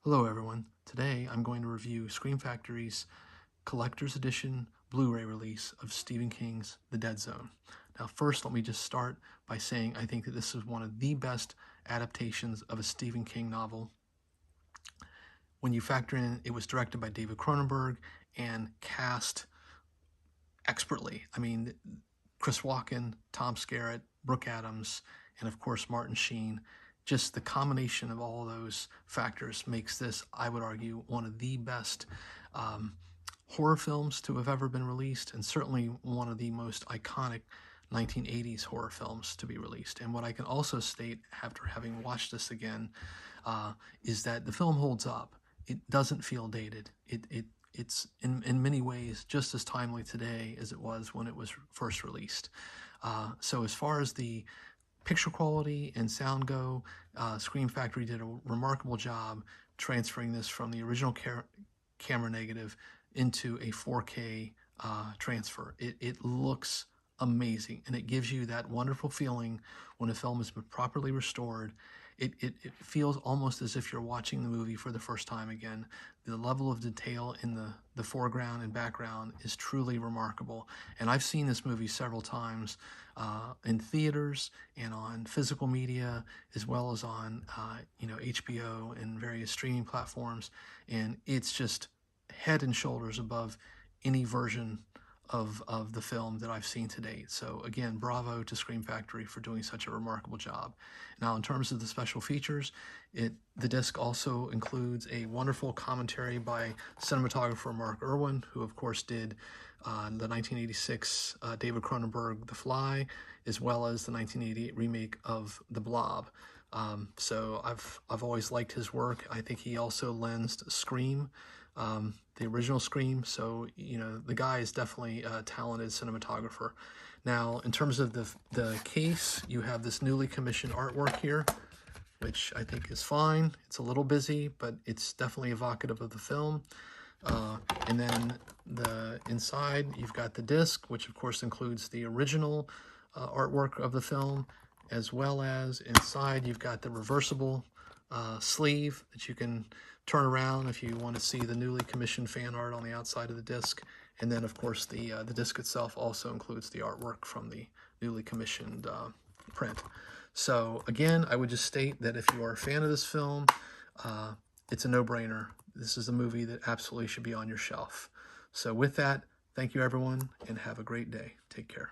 Hello everyone. Today I'm going to review Scream Factory's Collector's Edition Blu-ray release of Stephen King's The Dead Zone. Now first let me just start by saying I think that this is one of the best adaptations of a Stephen King novel. When you factor in it was directed by David Cronenberg and cast expertly. I mean, Chris Walken, Tom Skerritt, Brooke Adams, and of course Martin Sheen. Just the combination of all those factors makes this, I would argue, one of the best horror films to have ever been released, and certainly one of the most iconic 1980s horror films to be released. And what I can also state after having watched this again is that the film holds up. It doesn't feel dated. It's in many ways just as timely today as it was when it was first released. So as far as the picture quality and sound go, Scream Factory did a remarkable job transferring this from the original camera negative into a 4K transfer. It looks amazing, and it gives you that wonderful feeling when a film has been properly restored. It feels almost as if you're watching the movie for the first time again. The level of detail in the foreground and background is truly remarkable. And I've seen this movie several times in theaters and on physical media, as well as on HBO and various streaming platforms. And it's just head and shoulders above any version of the film that I've seen to date. So again, bravo to Scream Factory for doing such a remarkable job. Now, in terms of the special features, the disc also includes a wonderful commentary by cinematographer Mark Irwin, who of course did the 1986 David Cronenberg The Fly, as well as the 1988 remake of The Blob. So I've always liked his work. I think he also lensed Scream, the original Scream, so the guy is definitely a talented cinematographer. Now, in terms of the case, you have this newly commissioned artwork here, which I think is fine. It's a little busy, but it's definitely evocative of the film. And then the inside, you've got the disc, which of course includes the original artwork of the film, as well as inside you've got the reversible sleeve that you can turn around if you want to see the newly commissioned fan art on the outside of the disc. And then of course the disc itself also includes the artwork from the newly commissioned print. So again, I would just state that if you are a fan of this film, it's a no-brainer. This is a movie that absolutely should be on your shelf. So with that, thank you everyone, and have a great day. Take care.